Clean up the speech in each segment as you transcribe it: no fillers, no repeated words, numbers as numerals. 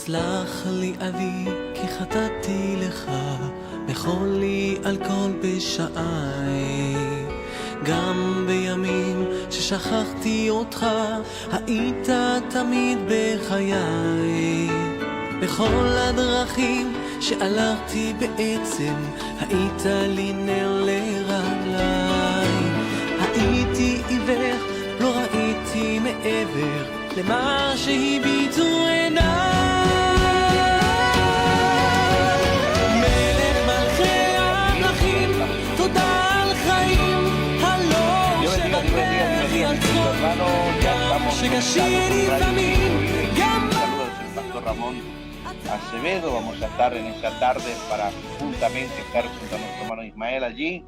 סלח לי אבי כי חטאתי לך, מחול לי על כל פשעי. גם בימים ששכחתי אותך, היית תמיד בחיי. בכל הדרכים שהלכתי בעצם, היית לי נר לרגלי. הייתי עיוור, לא ראיתי מעבר למה שהביטו עיניי. מלך מלכי המלכים, תודה על חיים, הלא שבדרך יצחוק, גם שקשה לפעמים, גם Ramón Acevedo. Vamos a estar en esta tarde para juntamente estar junto a nuestro hermano Ismael allí.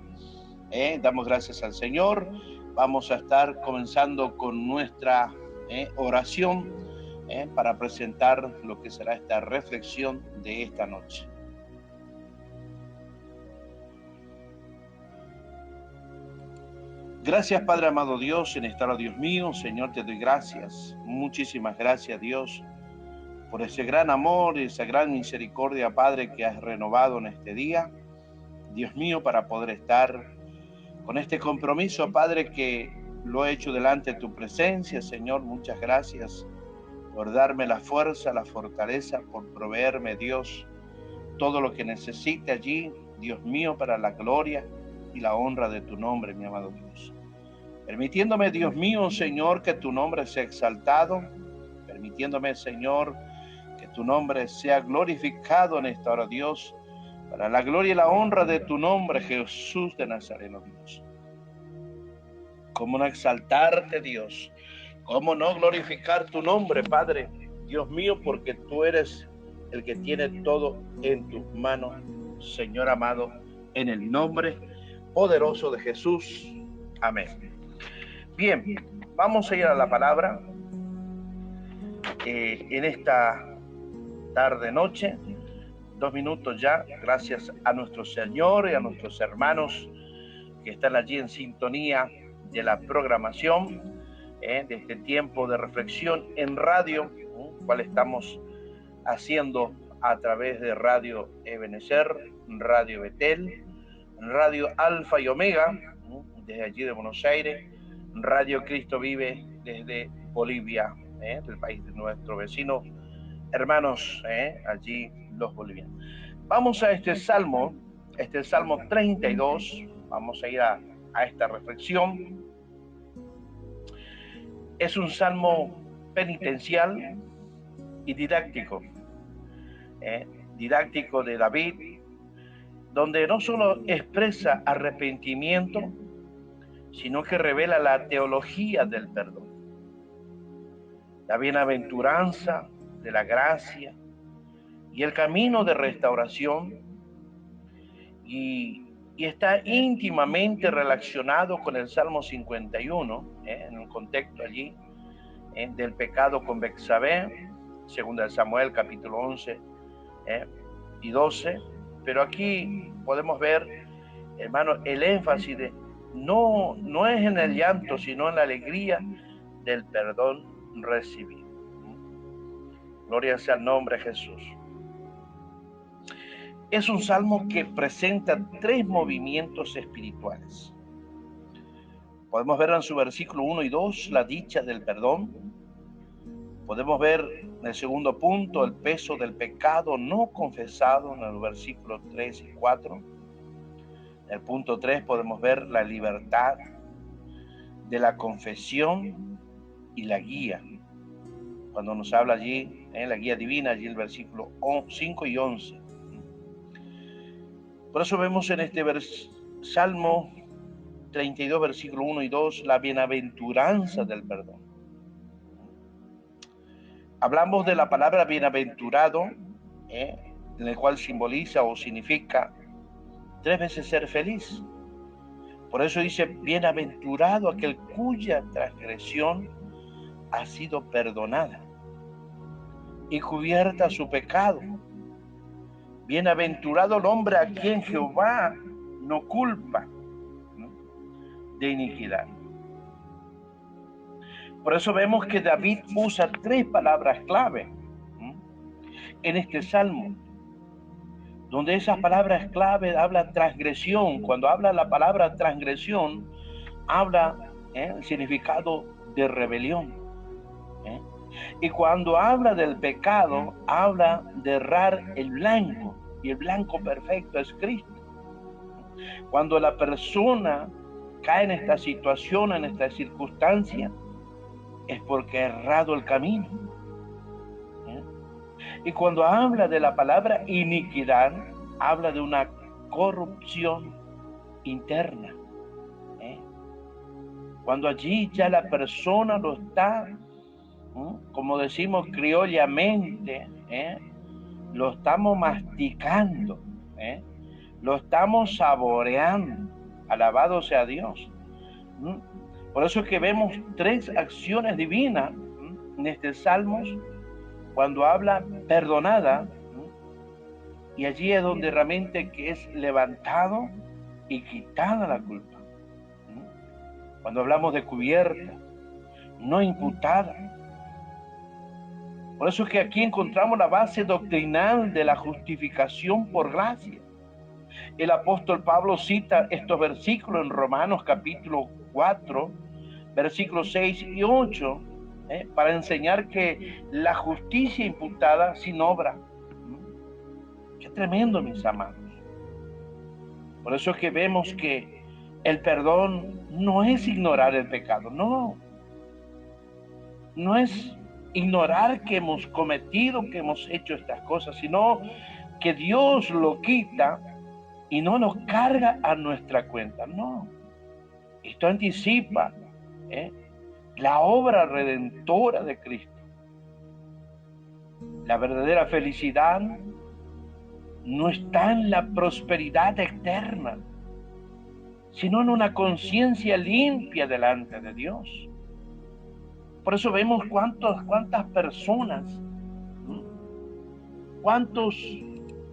Damos gracias al Señor. Vamos a estar comenzando con nuestra oración para presentar lo que será esta reflexión de esta noche. Gracias, Padre amado Dios, en esta hora, Dios mío. Señor, te doy gracias. Muchísimas gracias, Dios, por ese gran amor y esa gran misericordia, Padre, que has renovado en este día, Dios mío, para poder estar con este compromiso, Padre, que lo he hecho delante de tu presencia. Señor, muchas gracias por darme la fuerza, la fortaleza, por proveerme, Dios, todo lo que necesite allí, Dios mío, para la gloria y la honra de tu nombre, mi amado Dios. Permitiéndome, Dios mío, Señor, que tu nombre sea exaltado, permitiéndome, Señor, que tu nombre sea glorificado en esta hora, Dios, para la gloria y la honra de tu nombre, Jesús de Nazareno, Dios. ¿Cómo no exaltarte, Dios? ¿Cómo no glorificar tu nombre, Padre? Dios mío, porque tú eres el que tiene todo en tus manos, Señor amado, en el nombre poderoso de Jesús. Amén. Bien, vamos a ir a la palabra en esta tarde noche, 2 minutos ya, gracias a nuestro Señor y a nuestros hermanos que están allí en sintonía de la programación de este tiempo de reflexión en radio, cual estamos haciendo a través de Radio Ebenecer, Radio Betel, Radio Alfa y Omega, desde allí de Buenos Aires, Radio Cristo Vive desde Bolivia, del país de nuestro vecino, hermanos, allí los bolivianos. Vamos a este Salmo 32, vamos a ir a esta reflexión. Es un salmo penitencial y didáctico de David, donde no solo expresa arrepentimiento, sino que revela la teología del perdón, la bienaventuranza de la gracia y el camino de restauración, y está íntimamente relacionado con el Salmo 51, en un contexto allí del pecado con Betsabé, segunda de Samuel, capítulo 11 y 12. Pero aquí podemos ver, hermano, el énfasis de no es en el llanto, sino en la alegría del perdón recibido. Gloria sea al nombre de Jesús. Es un salmo que presenta 3 movimientos espirituales. Podemos ver en su versículo 1 y 2 la dicha del perdón. Podemos ver en el segundo punto el peso del pecado no confesado en el versículo 3 y 4. En el punto 3 podemos ver la libertad de la confesión y la guía. Cuando nos habla allí, la guía divina, allí el versículo 5 y 11. Por eso vemos en este Salmo 32, versículo 1 y 2, la bienaventuranza del perdón. Hablamos de la palabra bienaventurado, en el cual simboliza o significa 3 veces ser feliz. Por eso dice, bienaventurado aquel cuya transgresión ha sido perdonada y cubierta su pecado. Bienaventurado el hombre a quien Jehová no culpa de iniquidad. Por eso vemos que David usa 3 palabras clave en este salmo, donde esas palabras clave habla transgresión. Cuando habla la palabra transgresión, habla el significado de rebelión. Y cuando habla del pecado, habla de errar el blanco, y el blanco perfecto es Cristo. Cuando la persona cae en esta situación, en esta circunstancia, es porque ha errado el camino. Y cuando habla de la palabra iniquidad, habla de una corrupción interna. Cuando allí ya la persona lo está, como decimos criollamente, lo estamos masticando, lo estamos saboreando. Alabado sea Dios. Por eso es que vemos 3 acciones divinas en este Salmo, cuando habla perdonada, y allí es donde realmente que es levantado y quitada la culpa. Cuando hablamos de cubierta, no imputada. Por eso es que aquí encontramos la base doctrinal de la justificación por gracia. El apóstol Pablo cita estos versículos en Romanos capítulo 4, versículos 6 y 8, para enseñar que la justicia imputada sin obra. Qué tremendo, mis amados. Por eso es que vemos que el perdón no es ignorar el pecado, no es ignorar que hemos cometido, que hemos hecho estas cosas, sino que Dios lo quita y no lo carga a nuestra cuenta. No, esto anticipa la obra redentora de Cristo. La verdadera felicidad no está en la prosperidad externa, sino en una conciencia limpia delante de Dios. Por eso vemos cuántas personas, cuántos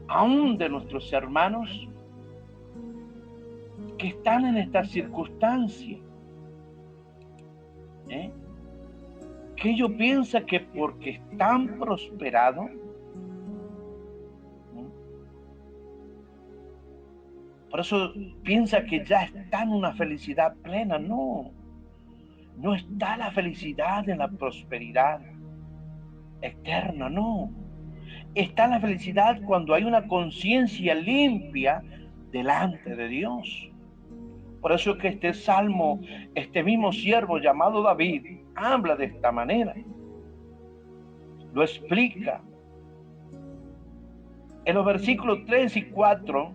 aún de nuestros hermanos que están en esta circunstancia, que ellos piensan que porque están prosperados, por eso piensa que ya están en una felicidad plena. No está la felicidad en la prosperidad externa, no. Está la felicidad cuando hay una conciencia limpia delante de Dios. Por eso es que este salmo, este mismo siervo llamado David, habla de esta manera. Lo explica. En los versículos 3 y 4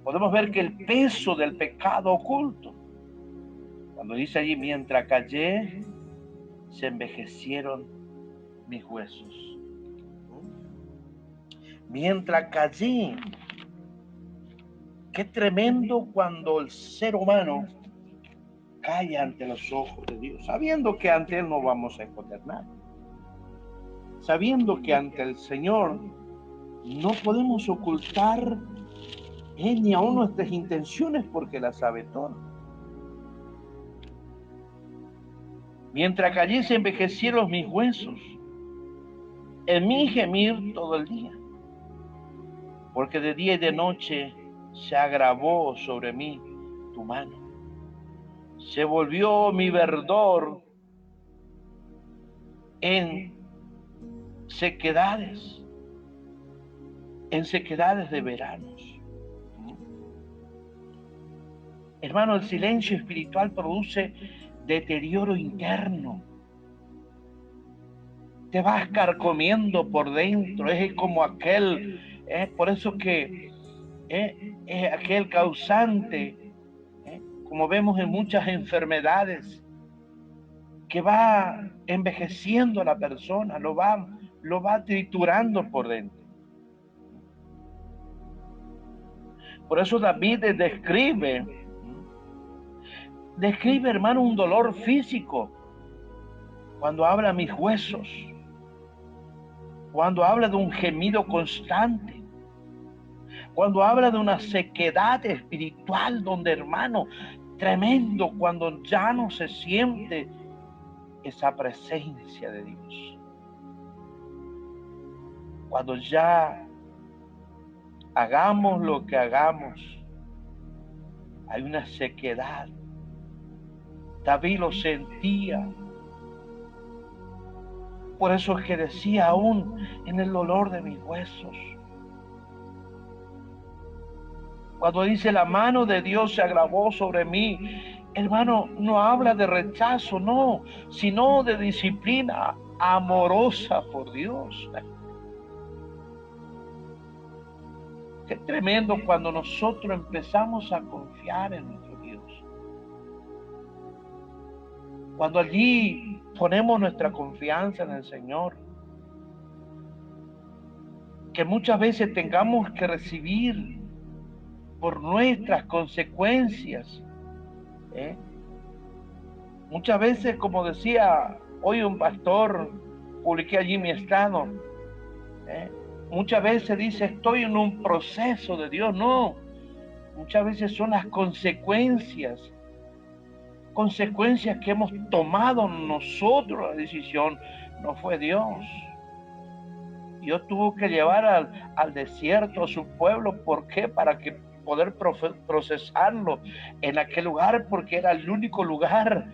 podemos ver que el peso del pecado oculto, cuando dice allí, mientras callé, se envejecieron mis huesos. Mientras callé, qué tremendo cuando el ser humano cae ante los ojos de Dios, sabiendo que ante Él no vamos a esconder nada, sabiendo que ante el Señor no podemos ocultar ni aún nuestras intenciones, porque las sabe todo. Mientras callé se envejecieron mis huesos, en mí gemir todo el día, porque de día y de noche se agravó sobre mí tu mano. Se volvió mi verdor en sequedades de veranos. Hermano, el silencio espiritual produce deterioro interno. Te vas carcomiendo por dentro. Es como aquel, por eso que es aquel causante, como vemos en muchas enfermedades, que va envejeciendo a la persona, lo va triturando por dentro. Por eso David describe, hermano, un dolor físico cuando habla mis huesos, cuando habla de un gemido constante, cuando habla de una sequedad espiritual donde, hermano, tremendo, cuando ya no se siente esa presencia de Dios. cuando ya hagamos lo que hagamos, hay una sequedad. David lo sentía. Por eso es que decía, aún en el dolor de mis huesos. Cuando dice la mano de Dios se agravó sobre mí, hermano, no habla de rechazo, no, sino de disciplina amorosa por Dios. Qué tremendo cuando nosotros empezamos a confiar en nuestro Dios. Cuando allí ponemos nuestra confianza en el Señor. Que muchas veces tengamos que recibir por nuestras consecuencias. Muchas veces, como decía hoy un pastor, publiqué allí mi estado, muchas veces dice, estoy en un proceso de Dios. No, muchas veces son las consecuencias que hemos tomado nosotros la decisión, no fue Dios. Dios tuvo que llevar al desierto a su pueblo. ¿Por qué? Para que poder procesarlo en aquel lugar, porque era el único lugar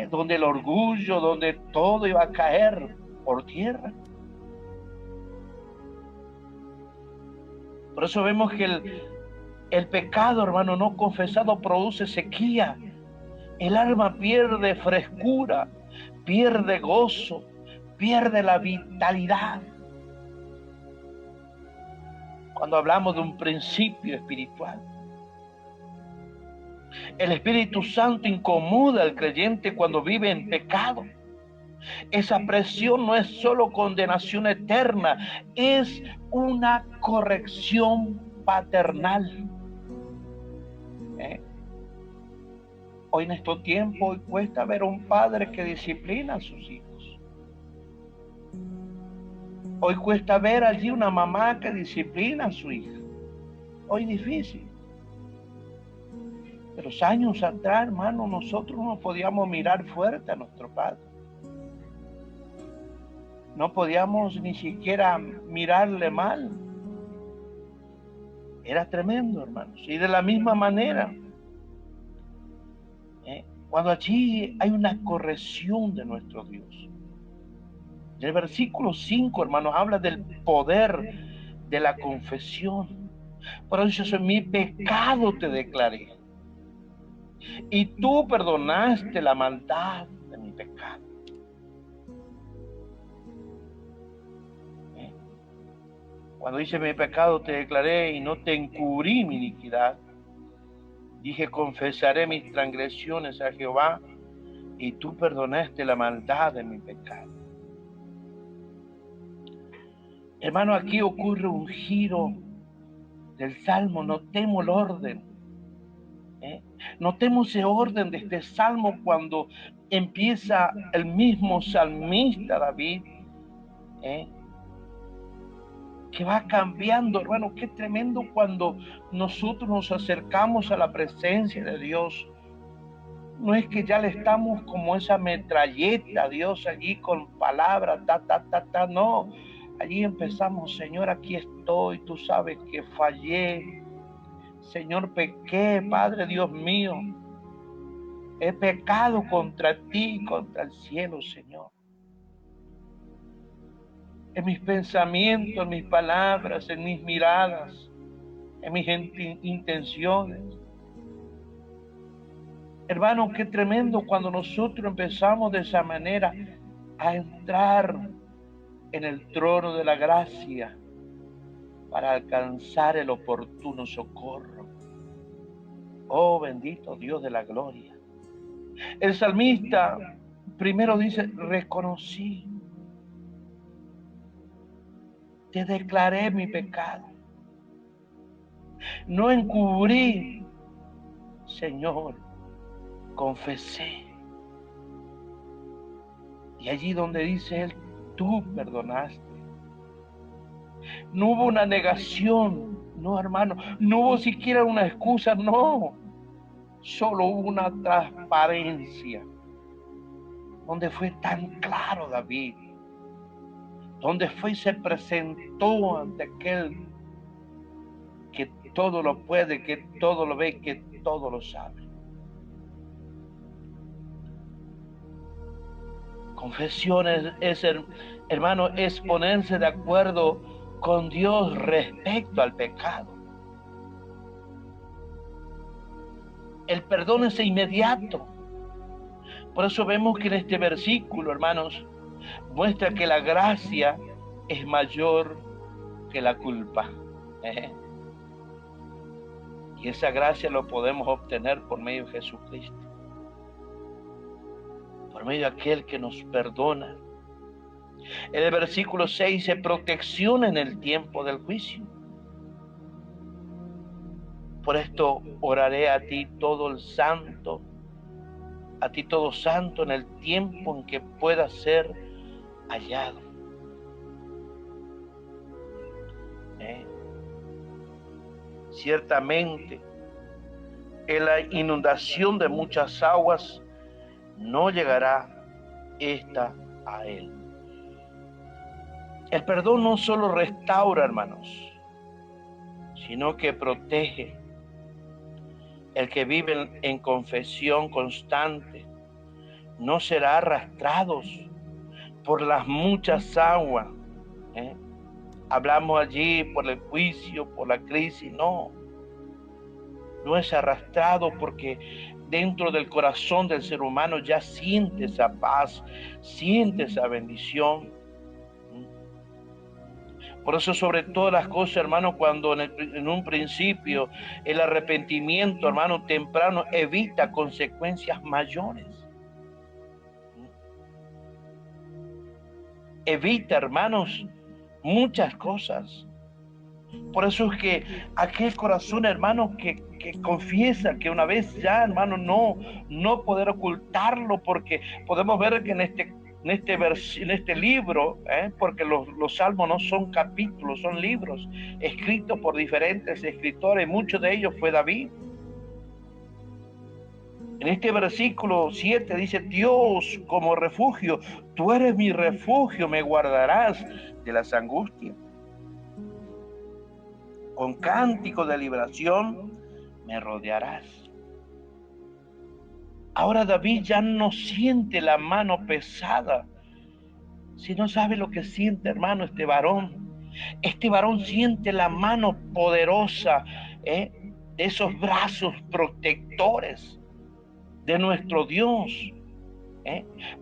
donde el orgullo, donde todo iba a caer por tierra. Por eso vemos que el pecado, hermano, no confesado produce sequía. El alma pierde frescura, pierde gozo, pierde la vitalidad. Cuando hablamos de un principio espiritual, el Espíritu Santo incomoda al creyente cuando vive en pecado. Esa presión no es solo condenación eterna, es una corrección paternal. Hoy en estos tiempos cuesta ver a un padre que disciplina a sus hijos. Hoy cuesta ver allí una mamá que disciplina a su hija. Hoy difícil. Pero años atrás, hermano, nosotros no podíamos mirar fuerte a nuestro padre. No podíamos ni siquiera mirarle mal. Era tremendo, hermanos. Y de la misma manera, cuando allí hay una corrección de nuestro Dios. El versículo 5, hermanos, habla del poder de la confesión. Por eso dice, mi pecado te declaré. Y tú perdonaste la maldad de mi pecado. Cuando dice mi pecado te declaré y no te encubrí mi iniquidad. Dije, confesaré mis transgresiones a Jehová y tú perdonaste la maldad de mi pecado. Hermano, aquí ocurre un giro del Salmo. Notemos el orden. Notemos ese orden de este Salmo cuando empieza el mismo salmista David, que va cambiando, hermano. Qué tremendo cuando nosotros nos acercamos a la presencia de Dios. No es que ya le estamos como esa metralleta a Dios allí con palabras, no. Allí empezamos, Señor, aquí estoy, tú sabes que fallé. Señor, pequé, Padre Dios mío. He pecado contra ti, contra el cielo, Señor. En mis pensamientos, en mis palabras, en mis miradas, en mis intenciones. Hermano, qué tremendo cuando nosotros empezamos de esa manera a entrar en el trono de la gracia para alcanzar el oportuno socorro. Oh, bendito Dios de la gloria. El salmista primero dice, reconocí, te declaré mi pecado. No encubrí, Señor, confesé. Y allí donde dice él, tú perdonaste. No hubo una negación, no, hermano, no hubo siquiera una excusa, no. Solo hubo una transparencia, donde fue tan claro David. donde fue y se presentó ante aquel que todo lo puede, que todo lo ve, que todo lo sabe. Confesión hermano, es ponerse de acuerdo con Dios respecto al pecado. El perdón es inmediato. Por eso vemos que en este versículo, hermanos, muestra que la gracia es mayor que la culpa. Y esa gracia lo podemos obtener por medio de Jesucristo. Por medio de aquel que nos perdona. En el versículo 6 dice protección en el tiempo del juicio. Por esto oraré a ti todo santo en el tiempo en que pueda ser hallado. Ciertamente, en la inundación de muchas aguas no llegará esta a él. El perdón no solo restaura, hermanos, sino que protege. El que vive en confesión constante no será arrastrado por las muchas aguas. Hablamos allí por el juicio, por la crisis. No es arrastrado porque dentro del corazón del ser humano ya siente esa paz, siente esa bendición. Por eso, sobre todas las cosas, hermano, cuando en un principio el arrepentimiento, hermano, temprano evita consecuencias mayores. Evita, hermanos, muchas cosas. Por eso es que aquel corazón, hermano, que confiesa que una vez ya, hermano, no poder ocultarlo, porque podemos ver que en este libro, porque los salmos no son capítulos, son libros escritos por diferentes escritores, muchos de ellos fue David. En este versículo 7 dice, Dios como refugio, tú eres mi refugio, me guardarás de las angustias. Con cántico de liberación me rodearás. Ahora David ya no siente la mano pesada. Si no sabe lo que siente, hermano, este varón. Este varón siente la mano poderosa, de esos brazos protectores de nuestro Dios.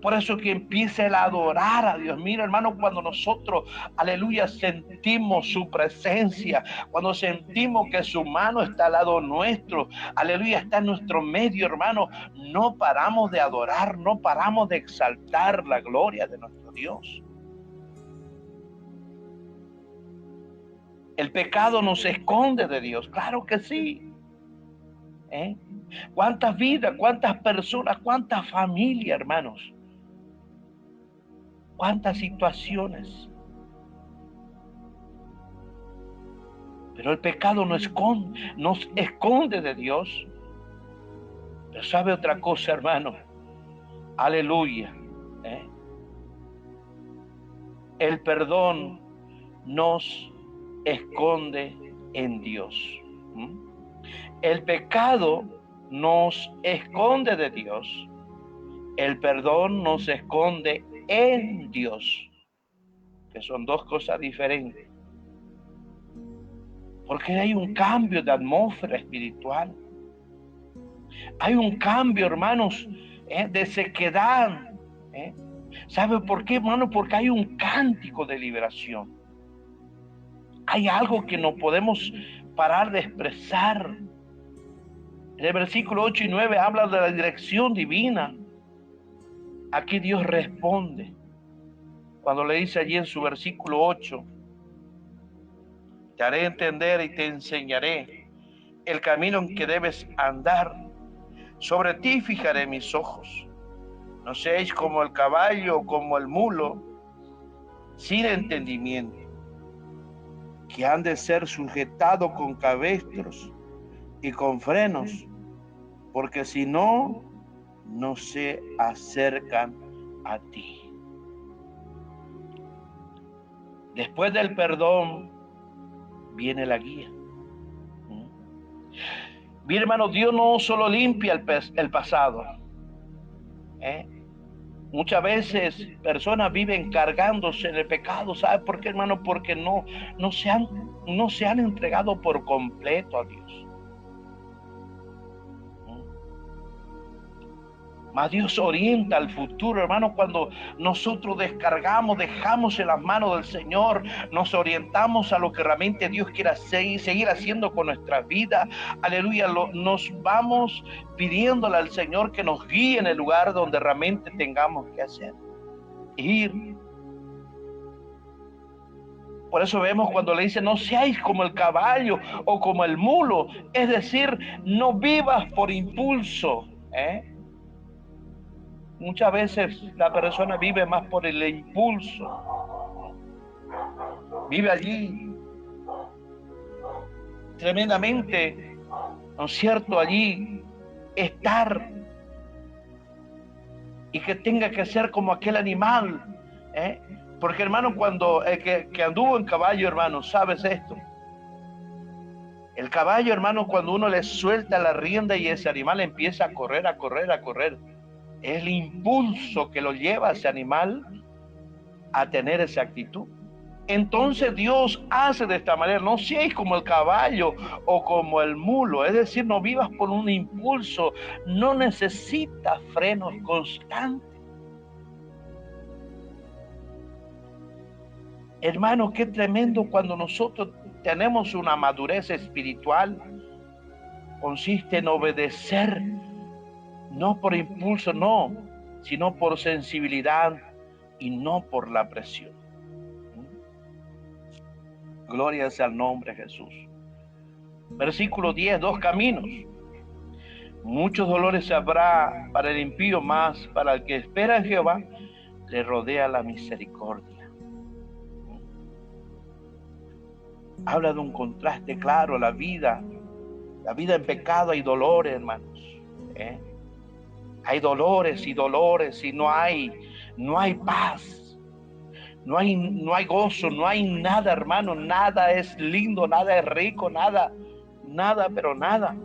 Por eso que empieza a adorar a Dios. Mira, hermano, cuando nosotros, aleluya, sentimos su presencia, cuando sentimos que su mano está al lado nuestro, aleluya, está en nuestro medio, hermano, no paramos de adorar, no paramos de exaltar la gloria de nuestro Dios. El pecado nos esconde de Dios, claro que sí. ¿Cuántas vidas, cuántas personas, cuántas familias, hermanos? ¿Cuántas situaciones? Pero el pecado nos esconde de Dios. Pero ¿sabe otra cosa, hermano? Aleluya. El perdón nos esconde en Dios. El pecado nos esconde de Dios. El perdón nos esconde en Dios. Que son dos cosas diferentes. Porque hay un cambio de atmósfera espiritual. Hay un cambio, hermanos, de sequedad. ¿Sabe por qué, hermano? Porque hay un cántico de liberación. Hay algo que no podemos parar de expresar. En el versículo 8 y 9 habla de la dirección divina. Aquí Dios responde. Cuando le dice allí en su versículo 8, te haré entender y te enseñaré el camino en que debes andar. Sobre ti fijaré mis ojos. No seáis como el caballo o como el mulo, sin entendimiento, que han de ser sujetados con cabestros y con frenos, porque si no, no se acercan a ti. Después del perdón viene la guía. Mi hermano, Dios no solo limpia el pasado. Muchas veces personas viven cargándose de pecado. ¿Sabe por qué, hermano? Porque no se han entregado por completo a Dios. Mas Dios orienta al futuro, hermano, cuando nosotros dejamos en las manos del Señor, nos orientamos a lo que realmente Dios quiera seguir haciendo con nuestra vida. Aleluya, nos vamos pidiéndole al Señor que nos guíe en el lugar donde realmente tengamos que hacer. Ir. Por eso vemos cuando le dice, no seáis como el caballo o como el mulo. Es decir, no vivas por impulso, Muchas veces la persona vive más por el impulso. Vive allí tremendamente, ¿no es cierto? Allí estar y que tenga que ser como aquel animal. Porque, hermano, cuando el que anduvo en caballo, hermano, ¿sabes esto? El caballo, hermano, cuando uno le suelta la rienda y ese animal empieza a correr, a correr, a correr. Es el impulso que lo lleva a ese animal a tener esa actitud. Entonces Dios hace de esta manera, no seáis como el caballo o como el mulo, es decir, no vivas por un impulso, no necesitas frenos constantes. Hermano, qué tremendo cuando nosotros tenemos una madurez espiritual, consiste en obedecer. No por impulso, no, sino por sensibilidad y no por la presión. Gloria sea al nombre de Jesús. Versículo 10, 2 caminos. Muchos dolores habrá para el impío, mas para el que espera en Jehová, le rodea la misericordia. Habla de un contraste claro, la vida en pecado hay dolores, hermanos. Hay dolores y dolores y no hay paz, no hay gozo, no hay nada, hermano, nada es lindo, nada es rico, nada, pero nada.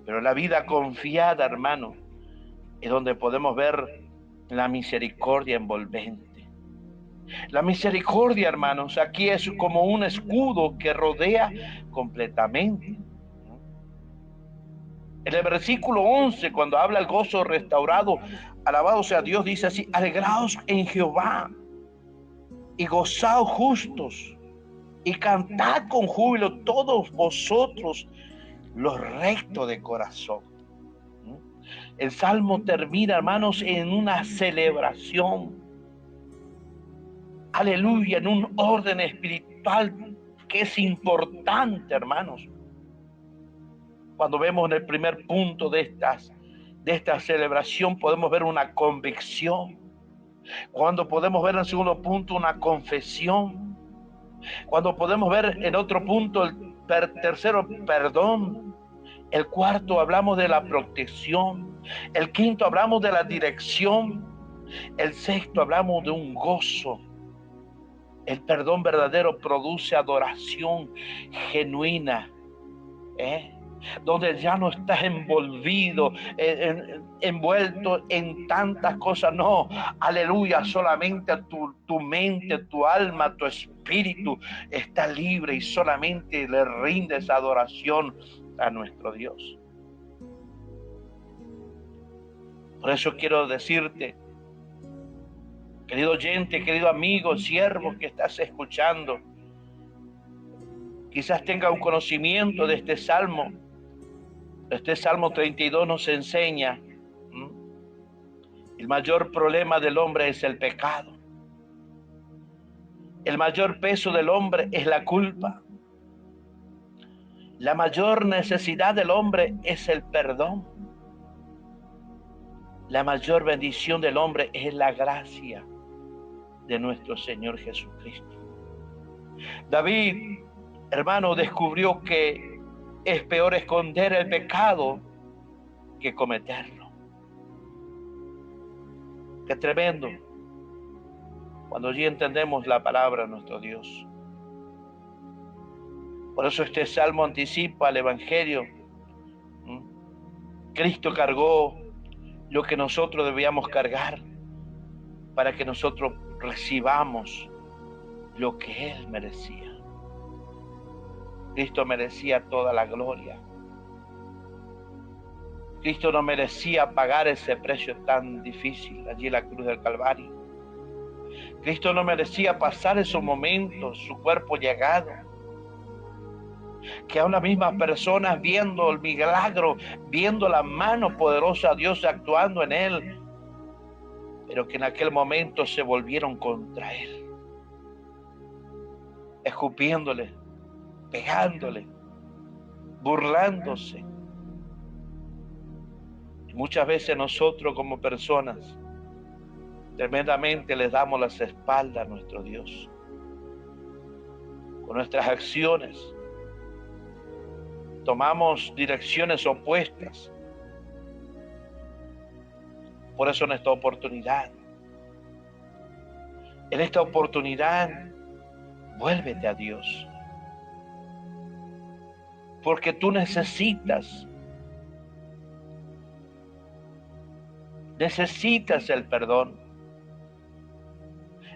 Pero la vida confiada, hermano, es donde podemos ver la misericordia envolvente. La misericordia, hermanos, aquí es como un escudo que rodea completamente. En el versículo 11, cuando habla el gozo restaurado, alabado sea Dios, dice así: alegraos en Jehová y gozaos justos y cantad con júbilo todos vosotros los rectos de corazón. El salmo termina, hermanos, en una celebración. Aleluya, en un orden espiritual que es importante, hermanos. Cuando vemos en el primer punto de esta celebración, podemos ver una convicción. Cuando podemos ver en el segundo punto una confesión. Cuando podemos ver en otro punto el tercero, perdón. El cuarto, hablamos de la protección. El quinto, hablamos de la dirección. El sexto, hablamos de un gozo. El perdón verdadero produce adoración genuina, donde ya no estás envuelto en tantas cosas, no, aleluya, solamente tu mente, tu alma, tu espíritu está libre y solamente le rindes adoración a nuestro Dios. Por eso quiero decirte, querido oyente, querido amigo, siervo que estás escuchando, quizás tenga un conocimiento de este salmo. Este Salmo 32 nos enseña, el mayor problema del hombre es el pecado. El mayor peso del hombre es la culpa. La mayor necesidad del hombre es el perdón. La mayor bendición del hombre es la gracia de nuestro Señor Jesucristo. David, hermano, descubrió que es peor esconder el pecado que cometerlo. Qué tremendo. cuando allí entendemos la palabra de nuestro Dios. Por eso este salmo anticipa el Evangelio. Cristo cargó lo que nosotros debíamos cargar para que nosotros recibamos lo que Él merecía. Cristo merecía toda la gloria. Cristo no merecía pagar ese precio tan difícil allí en la cruz del Calvario. Cristo no merecía pasar esos momentos, su cuerpo llagado. Que aún las mismas personas viendo el milagro, viendo la mano poderosa de Dios actuando en Él, pero que en aquel momento se volvieron contra Él, escupiéndole, pegándole, burlándose. Y muchas veces nosotros como personas tremendamente les damos las espaldas a nuestro Dios. Con nuestras acciones tomamos direcciones opuestas. Por eso en esta oportunidad, vuélvete a Dios. Porque tú necesitas el perdón.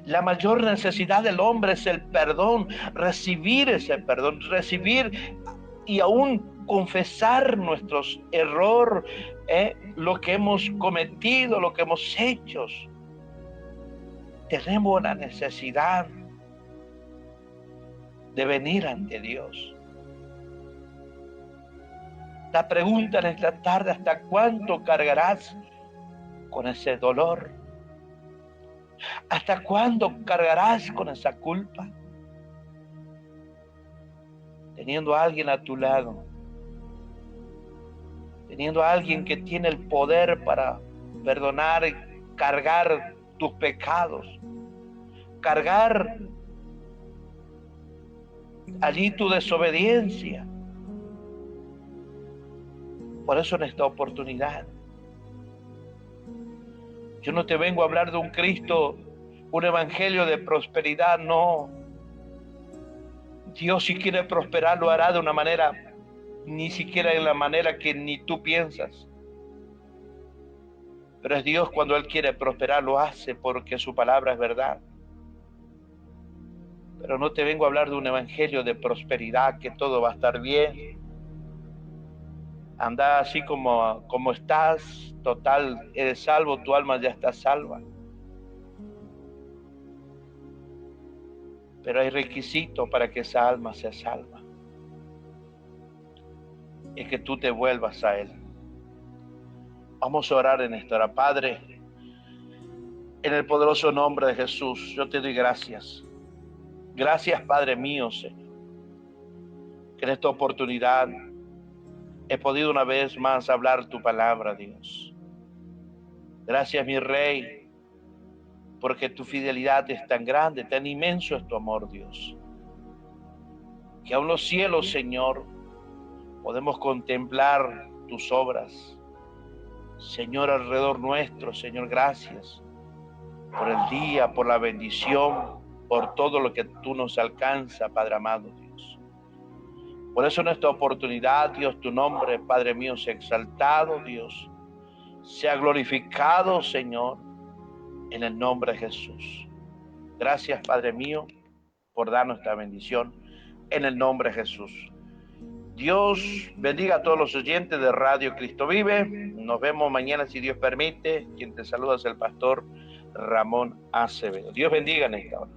La mayor necesidad del hombre es el perdón, recibir ese perdón, recibir y aún confesar nuestros errores, lo que hemos cometido, lo que hemos hecho. Tenemos la necesidad de venir ante Dios. La pregunta en esta tarde: ¿hasta cuánto cargarás con ese dolor? ¿Hasta cuándo cargarás con esa culpa? Teniendo a alguien a tu lado, teniendo a alguien que tiene el poder para perdonar y cargar tus pecados, cargar allí tu desobediencia. Por eso en esta oportunidad, yo no te vengo a hablar de un Cristo, un evangelio de prosperidad, no. Dios, si quiere prosperar, lo hará de una manera, ni siquiera en la manera que ni tú piensas. Pero es Dios, cuando Él quiere prosperar, lo hace porque su palabra es verdad. Pero no te vengo a hablar de un evangelio de prosperidad, que todo va a estar bien. Anda así como estás, total, eres salvo, tu alma ya está salva. Pero hay requisitos para que esa alma sea salva. Es que tú te vuelvas a Él. Vamos a orar en esta hora. Padre, en el poderoso nombre de Jesús, yo te doy gracias. Gracias, Padre mío, Señor, que en esta oportunidad he podido una vez más hablar tu palabra, Dios. Gracias, mi Rey, porque tu fidelidad es tan grande, tan inmenso es tu amor, Dios, que aún los cielos, Señor, podemos contemplar tus obras, Señor, alrededor nuestro. Señor, gracias por el día, por la bendición, por todo lo que tú nos alcanza, Padre amado, Dios. Por eso en esta oportunidad, Dios, tu nombre, Padre mío, sea exaltado, Dios, sea glorificado, Señor, en el nombre de Jesús. Gracias, Padre mío, por darnos esta bendición en el nombre de Jesús. Dios bendiga a todos los oyentes de Radio Cristo Vive. Nos vemos mañana, si Dios permite. Quien te saluda es el pastor Ramón Acevedo. Dios bendiga en esta hora.